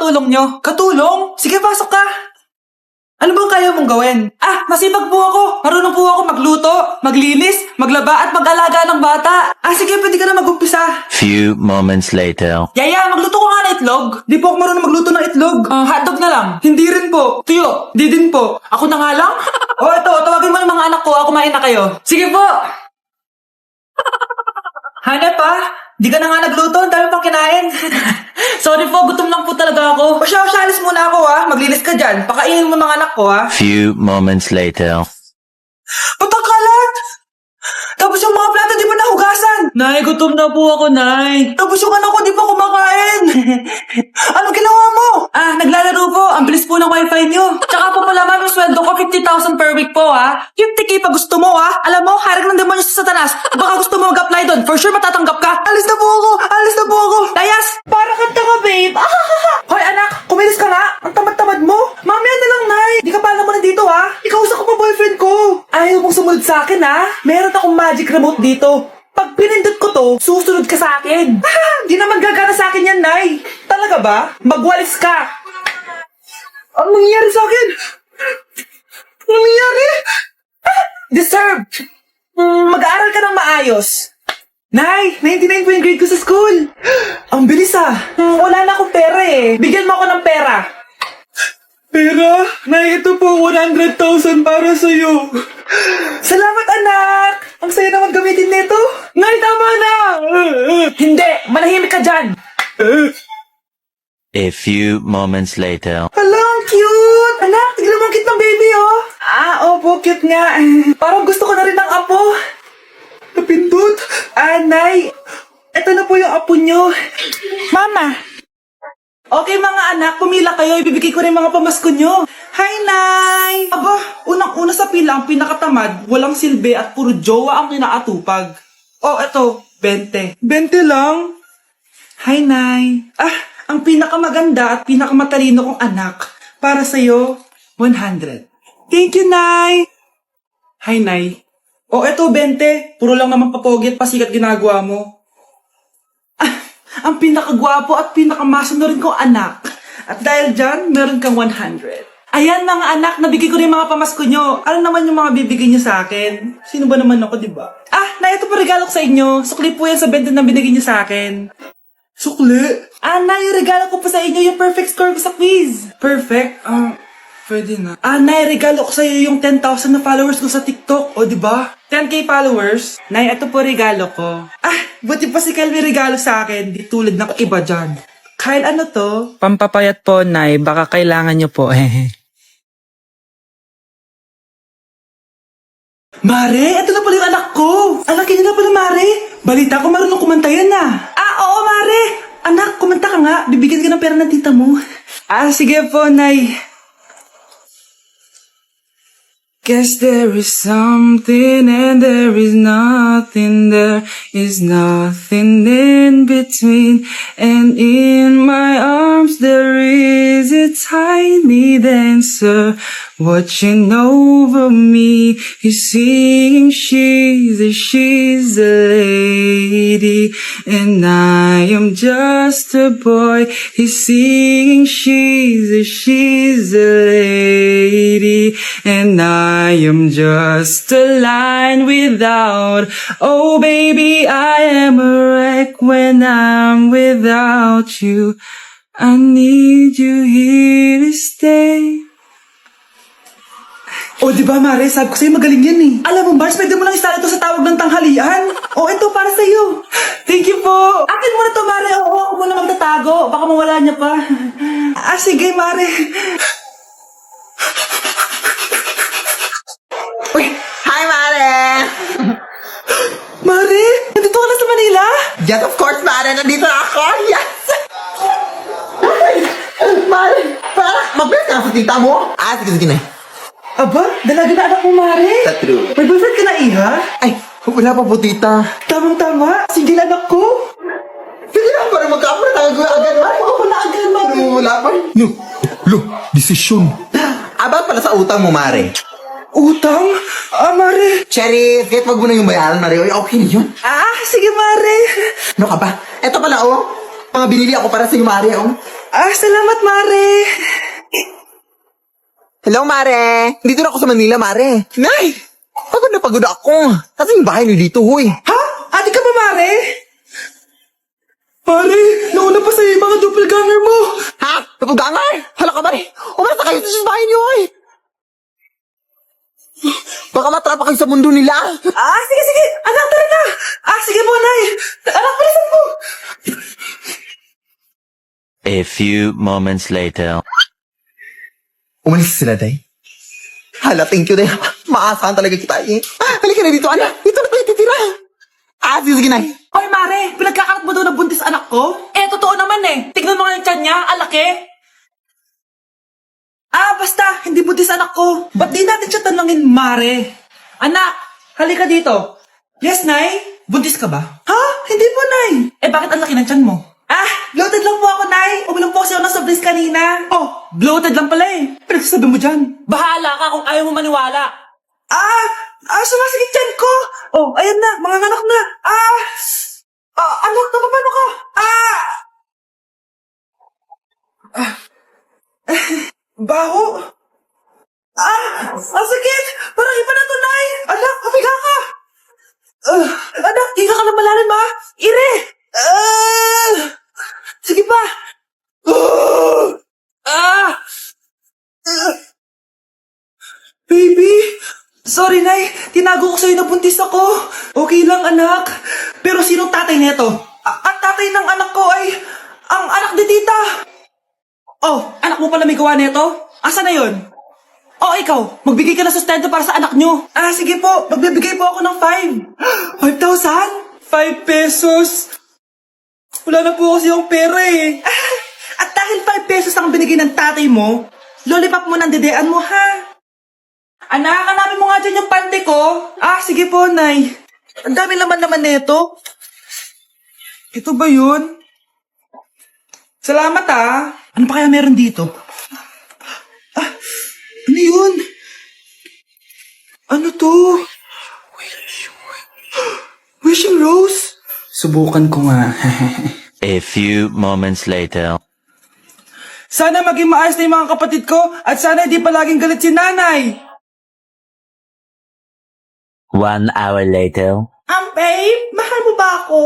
katulong nyo. Katulong? Sige, pasok ka. Ano bang kaya mong gawin? Masipag po ako. Marunong po ako magluto, maglinis, maglaba at mag-alaga ng bata. Sige, pwede ka na mag-umpisa. Few moments later. Yaya, magluto ko nga ng itlog. Di po ako marunong magluto ng itlog. Hotdog na lang. Hindi rin po. Tuyo, di din po. Ako na nga lang? Ito, tawagin mo yung mga anak ko. Kumain na kayo. Sige po. Hanep di ka na nga nagluto. Ang dami pang kinain. Sorry po, gutom lang po talaga ako. Alis muna ako Maglinis ka dyan. Pakainin mo mga anak ko Few moments later. Patakalat! Tapos yung mga plato di ba nahugasan? Nay, gutom na po ako, Nay. Tapos yung anak ko di pa kumakain. Anong ginawa mo? Naglalaro po. Ang bilis po ng wifi nyo. Tsaka po pala ma'am, yung sweldo ko 50,000 per week po 50K pa gusto mo Alam mo, harik ng demonyo sa Satanas. Baka gusto mo mag-apply doon. For sure matatanggap ka. Alis na po ako. Dayas! Para kang tanga, babe. Hoy anak, kumilis ka nga. Ang tamad-tamad mo. Mamaya na lang, Nay. Di ka pa alam mo nandito Ikausap ko pa boyfriend ko. Ayaw mong sumunod sa akin Meron akong magic remote dito. Pag pinindot ko to, susunod ka sa akin. Di naman gagana sa akin yan, Nay. Talaga ba? Magwalis ka. Anong nangyayari sa akin? Anong nangyayari? Deserved. Mag-aaral ka ng maayos. Nay, 99 po yung grade ko sa school. Ang bilis Wala na akong pera Bigyan mo ako ng pera. Pera? Nay, ito po 100,000 para sa'yo. Salamat, anak! Ang saya naman gamitin nito. Nay, tama na! Hindi! Manahimik ka dyan! A few moments later. Hala, ang cute! Anak, tignan mo ang cute ng baby, opo, cute nga. Parang gusto ko na rin ng apo. Napindot. Nay, eto na po yung apo nyo. Mama! Okay mga anak, pumila kayo. Ibibigay ko rin mga pamasko nyo. Hi, Nay! Aba, unang-una sa pila ang pinakatamad, walang silbi at puro jowa ang kinaatupag. Eto, 20. 20 lang? Hi, Nay. Ang pinakamaganda at pinakamatalino kong anak. Para sa'yo, 100. Thank you, Nay! Hi, Nay. Eto, 20. Puro lang naman papogi at pasikat ginagawa mo. Ang pinakagwapo at pinakamasunod kong anak. At dahil dyan, meron kang 100. Ayan mga anak, nabigay ko rin mga pamasko nyo. Ano naman yung mga bibigay nyo sa akin? Sino ba naman ako, diba? Na ito pa regalo ko sa inyo. Sukli po yan sa 20 na binigay nyo sa akin. Sukli? Nay, yung regalo ko pa sa inyo, yung perfect score ko sa quiz. Perfect? Pwede na. Nay, regalo ko sa iyo yung 10,000 na followers ko sa TikTok. Diba? 10K followers. Nay, ito po regalo ko. Buti pa si Kyle may regalo sa akin. Di tulad ng iba dyan. Kyle, ano to? Pampapayat po, Nay. Baka kailangan nyo po. Mare, ito na pala yung anak ko. Anak niyo na pala, Mare. Balita ko marunong kumanta yan Oo, Mare. Anak, kumanta ka nga. Bibigyan ka ng pera ng tita mo. Sige po, Nay. Guess there is something and there is nothing. There is nothing in between. And in my arms there is a tiny dancer watching over me. He's singing she's a lady and I am just a boy. He's singing she's a lady and I am just a line without. Oh baby, I am a wreck when I'm without you. I need you here to stay. Diba Mare, sabi ko sa'yo magaling yan Alam mo Mars, pwede mo lang istala ito sa tawag ng tanghalian. Ito para sa'yo. Thank you po. Akin mo na to Mare, ako muna magtatago. Baka mawala niya pa. Sige Mare. Hi, Mare! Mare, nandito ka na sa Manila? Yes, of course, Mare. Nandito na ako. Yes! Mare, mag-bless ka sa tita mo. Sige na. Aba, dalaga na anak mo, Mare. That's true. May boyfriend ka na, Iha? Ay, wala pa po, tita. Tamang-tama, single anak ko. Sige na, para magka-apra tayo agad, Mare. Ako na agad, Mare. Wala pa. Desisyon. About pala sa utang mo, Mare. Utang? Mare. Cherry, kahit wag mo na yung bayaran, Mare. Okay na yun. Sige, Mare. Ano ka ba? Eto pala, mga binili ako para sa'yo, Mare, Salamat, Mare. Hello, Mare. Dito na ako sa Manila, Mare. Nay! Pagod na pagod ako. Kasi yung bahay niyo dito, huy. Ha? Ate ka ba, Mare? Mare, nauna pa sa'yo yung mga doppelganger mo. Ha? Napagangar? Hala ka, Mare. Umalas na kayo sa bahay niyo, huy. Baka matrapa kayo sa mundo nila. Sige. Anak, tara na. Sige po, Nay. Anak, palisan mo. A few moments later. Umalis sila, Day. Hala, thank you, Day. Maasahan talaga kita, eh. Halika na dito, anak. Dito na tayo titira. Sige, Nay. Hoy, Mare, pinagkakarat mo daw na buntis anak ko? Totoo naman eh. Tignan mo nga yung tiyan niya, alaki. Basta, hindi buntis anak ko. Ba't di natin siya tanongin, Mare? Anak, halika dito. Yes, Nay? Buntis ka ba? Ha? Hindi po, Nay. Bakit ang laki ng tiyan mo? Bloated lang po ako, Nay. Uminom po kasi ako ng soft drinks kanina. Bloated lang pala eh. Pinagsasabi mo dyan. Bahala ka kung ayaw mo maniwala. Sumasakit dyan ko. Ayan na, mga anak na. Anak, paano ka? Baho. Sakit. Parang iba na to, Nay. Anak, pabiga ka. Anak, higa ka na malalim, ha? Ire. Sige pa. Baby, sorry, Nay. Tinago ko sa'yo na buntis ako. Okay lang, anak. Pero sinong tatay nito? Ang tatay ng anak ko ay ang anak ni tita. Anak mo pala may gawa nito? Asa na yun? Ikaw, magbigay ka ng sustento para sa anak nyo. Sige po. Magbibigay po ako ng 5,000? 5 pesos? Wala na po kasi yung pera eh. At dahil 5 pesos ang binigay ng tatay mo, lollipop mo ng dedean mo, ha? Anak, hanapin mo nga dyan yung pante ko. Sige po, Nay. Ang dami naman nito. Ito ba yun? Salamat, Ano pa kaya meron dito? Ano yun? Ano to? Wishing Rose? Subukan ko nga. A few moments later. Sana maging maayos na yung mga kapatid ko at sana hindi palaging galit si nanay. 1 hour later. Babe, mahal mo ba ako?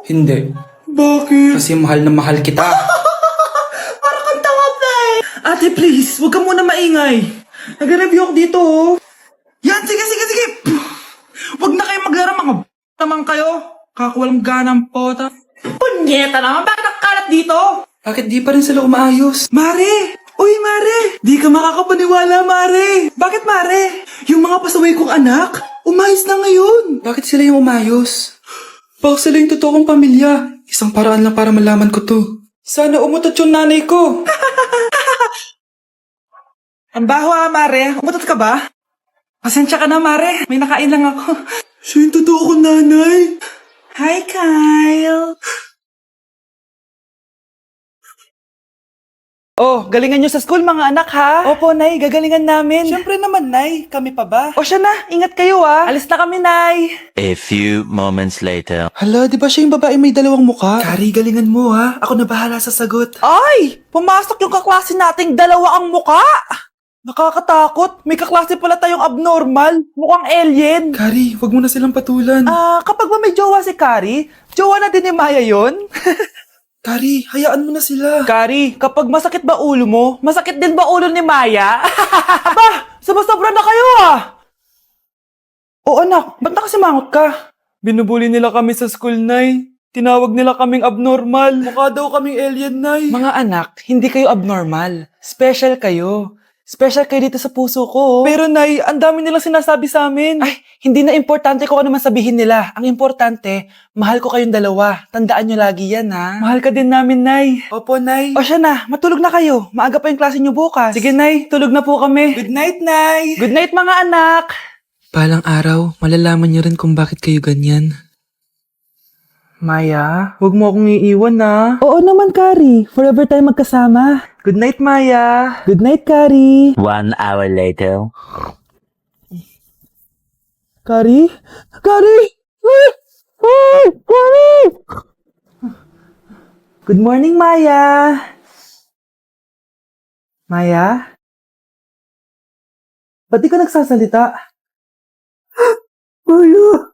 Hindi. Bakit? Kasi mahal na mahal kita. Parang kang tanga, babe. Ate, please, huwag ka muna maingay. Nag-review ako dito, Yan, sige. Huwag na kayo maglaro, mga naman kayo. Kakawalang ganang pota. Punyeta naman, bakit ang kalat dito? Bakit di pa rin sila umaayos? Mare! Uy, Mare! Di ka makakapaniwala, Mare! Bakit, Mare? Yung mga pasaway kong anak, umayos na ngayon. Bakit sila yung umayos? Baka sila yung totoo kong pamilya. Isang paraan lang para malaman ko to. Sana umutot yung nanay ko. Ang baho, Mare. Umutot ka ba? Pasensya ka na, Mare. May nakain lang ako. Siya yung totoo kong nanay. Hi, Kyle. Galingan nyo sa school mga anak ha? Opo, Nay. Gagalingan namin. Siyempre naman, Nay. Kami pa ba? Siya na. Ingat kayo, Alis na kami, Nay. A few moments later. Hala, di ba siya yung babae may dalawang muka? Kari, galingan mo, ha? Ako na bahala sa sagot. Ay! Pumasok yung kaklase nating dalawa ang muka! Nakakatakot. May kaklase pala tayong abnormal. Mukhang alien. Kari, wag mo na silang patulan. Kapag ba may jowa si Kari, jowa na din ni Maya yun? Kari, hayaan mo na sila. Kari, kapag masakit ba ulo mo, masakit din ba ulo ni Maya? Aba, sumasobra na kayo anak, ba't nakasimangot ka? Binubuli nila kami sa school, Nay. Tinawag nila kaming abnormal. Mukha daw kaming alien, Nay. Mga anak, hindi kayo abnormal. Special kayo. Special kayo dito sa puso ko. Pero, Nay, ang dami nilang sinasabi sa amin. Ay, hindi na importante kung ano man sabihin nila. Ang importante, mahal ko kayong dalawa. Tandaan nyo lagi yan, ha? Mahal ka din namin, Nay. Opo, Nay. O siya na, matulog na kayo. Maaga pa yung klase nyo bukas. Sige, Nay. Tulog na po kami. Good night, Nay. Good night, mga anak! Balang araw, malalaman niyo rin kung bakit kayo ganyan. Maya, huwag mo akong iiwan, na. Oo naman, Kari. Forever tayo magkasama. Good night, Maya. Good night, Kari. 1 hour later. Kari? Kari! Kari! Good morning, Maya. Maya? Ba't di ka nagsasalita? Maya!